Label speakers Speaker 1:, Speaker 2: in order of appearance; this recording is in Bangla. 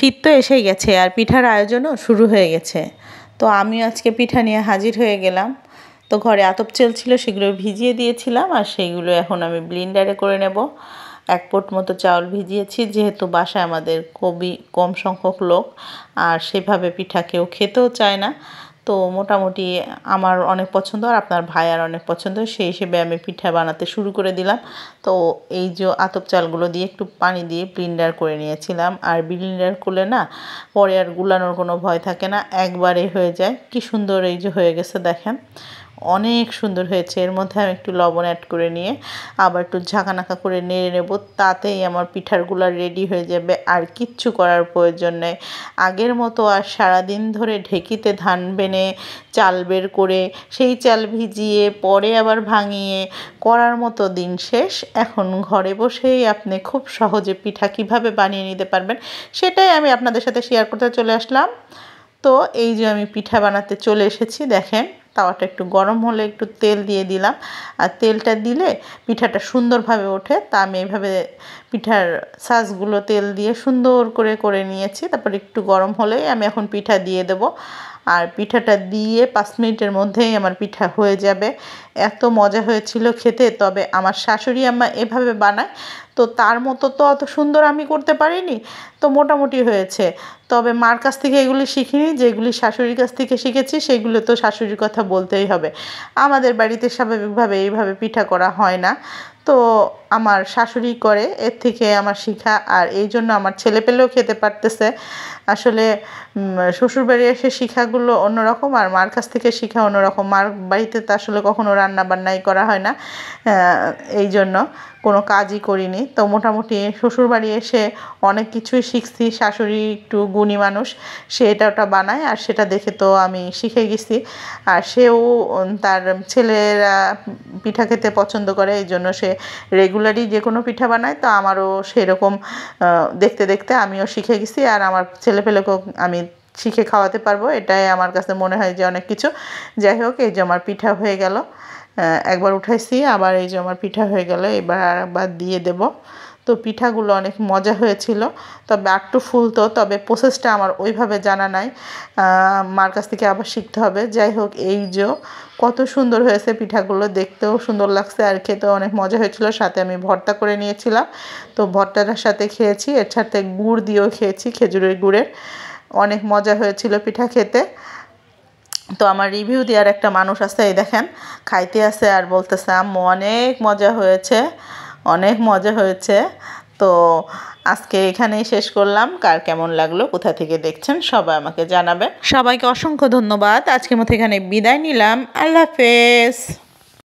Speaker 1: শীত তো এসেই গেছে আর পিঠার আয়োজনও শুরু হয়ে গেছে। তো আমি আজকে পিঠা নিয়ে হাজির হয়ে গেলাম। তো ঘরে আতপ চাল ছিল, সেগুলো ভিজিয়ে দিয়েছিলাম আর সেইগুলো এখন আমি ব্লেন্ডারে করে নেব। 1 পট মতো চাউল ভিজিয়েছি, যেহেতু বাসায় আমাদের খুবই কম সংখ্যক লোক আর সেভাবে পিঠা কেউ খেতেও চায় না। তো মোটামুটি আমার অনেক পছন্দ আর আপনার ভাইয়ার অনেক পছন্দ, সেই হিসেবে আমি পিঠা বানাতে শুরু করে দিলাম। তো এই যে আতপ চালগুলো দিয়ে একটু পানি দিয়ে ব্লেন্ডার করে নিয়েছিলাম। আর ব্লেন্ডার করলে না পরে আর গুলানোর কোনো ভয় থাকে না, একবারে হয়ে যায়। কি সুন্দর এই যে হয়ে গেছে, দেখেন অনেক সুন্দর হয়েছে। এর মধ্যে আমি একটু লবণ অ্যাড করে নিয়ে আবার একটু ঝাঁকানাকা করে নেড়ে নেব, তাতেই আমার পিঠারগুলো রেডি হয়ে যাবে। আর কিচ্ছু করার প্রয়োজন নেই। আগের মতো আর সারাদিন ধরে ঢেঁকিতে ধান বেনে চাল বের করে সেই চাল ভিজিয়ে পরে আবার ভাঙিয়ে করার মতো দিন শেষ। এখন ঘরে বসেই আপনি খুব সহজে পিঠা কীভাবে বানিয়ে নিতে পারবেন সেটাই আমি আপনাদের সাথে শেয়ার করতে চলে আসলাম। তো এই যে আমি পিঠা বানাতে চলে এসেছি, দেখেন তাওয়াটা একটু গরম হলে একটু তেল দিয়ে দিলাম। আর তেলটা দিলে পিঠাটা সুন্দরভাবে ওঠে। তা আমি এইভাবে পিঠার সাজগুলো তেল দিয়ে সুন্দর করে করে নিয়েছি। তারপর একটু গরম হলেই আমি এখন পিঠা দিয়ে দেব। আর পিঠাটা দিয়ে 5 মিনিটের মধ্যেই আমার পিঠা হয়ে যাবে। এত মজা হয়েছিল খেতে। তবে আমার শাশুড়ি আম্মা এভাবে বানায়, তো তার মতো তো অত সুন্দর আমি করতে পারিনি, তো মোটামুটি হয়েছে। তবে মার কাছ থেকে এগুলি শিখিনি, যেগুলি শাশুড়ির কাছ থেকে শিখেছি সেগুলো তো শাশুড়ির কথা বলতেই হবে। আমাদের বাড়িতে স্বাভাবিকভাবে এইভাবে পিঠা করা হয় না, তো আমার শাশুড়ি করে, এর থেকে আমার শিখা। আর এই জন্য আমার ছেলেপেলেও খেতে পারতেছে। আসলে শ্বশুরবাড়ি এসে শিখাগুলো অন্যরকম আর মার কাছ থেকে শিখা অন্যরকম। মার বাড়িতে তো আসলে কখনো রান্না বান্নাই করা হয় না, এই জন্য কোনো কাজই করিনি। তো মোটামুটি শ্বশুরবাড়ি এসে অনেক কিছুই শিখছি। শাশুড়ি একটু গুণী মানুষ, সে এটা ওটা বানায় আর সেটা দেখে তো আমি শিখে গেছি। আর সেও তার ছেলেরা পিঠা খেতে পছন্দ করে, এই জন্য সে রেগুলারই যে কোনো পিঠা বানায়। তো আমারও সেরকম দেখতে দেখতে আমিও শিখে গেছি আর আমার ছেলেপেলেকেও আমি শিখে খাওয়াতে পারবো, এটাই আমার কাছে মনে হয় যে অনেক কিছু। যাই হোক, এই যে আমার পিঠা হয়ে গেল। একবার উঠাইছি, আবার এই যে আমার পিঠা হয়ে গেল, এবার আরেকবার দিয়ে দেব। তো পিঠাগুলো অনেক মজা হয়েছিল, তবে একটু ফুলতো, তবে প্রসেসটা আমার ওইভাবে জানা নাই, মার কাছ থেকে আবার শিখতে হবে। যাই হোক, এই যে কত সুন্দর হয়েছে পিঠাগুলো, দেখতেও সুন্দর লাগছে আর খেতেও অনেক মজা হয়েছিল। সাথে আমি ভর্তা করে নিয়েছিলাম, তো ভর্তাটার সাথে খেয়েছি, এর সাথে গুড় দিয়েও খেয়েছি, খেজুরের গুড়ের। অনেক মজা হয়েছিল পিঠা খেতে। তো আমার রিভিউ দেওয়ার একটা মানুষ আছে, এই দেখেন খাইতে আছে আর বলতেছে আম্মু অনেক মজা হয়েছে, অনেক মজা হয়েছে। তো আজকে এখানেই শেষ করলাম। কার কেমন লাগলো, কোথা থেকে দেখছেন সবাই আমাকে জানাবেন। সবাইকে অসংখ্য ধন্যবাদ। আজকের মতো এখানে বিদায় নিলাম। আল্লাহ হাফেজ।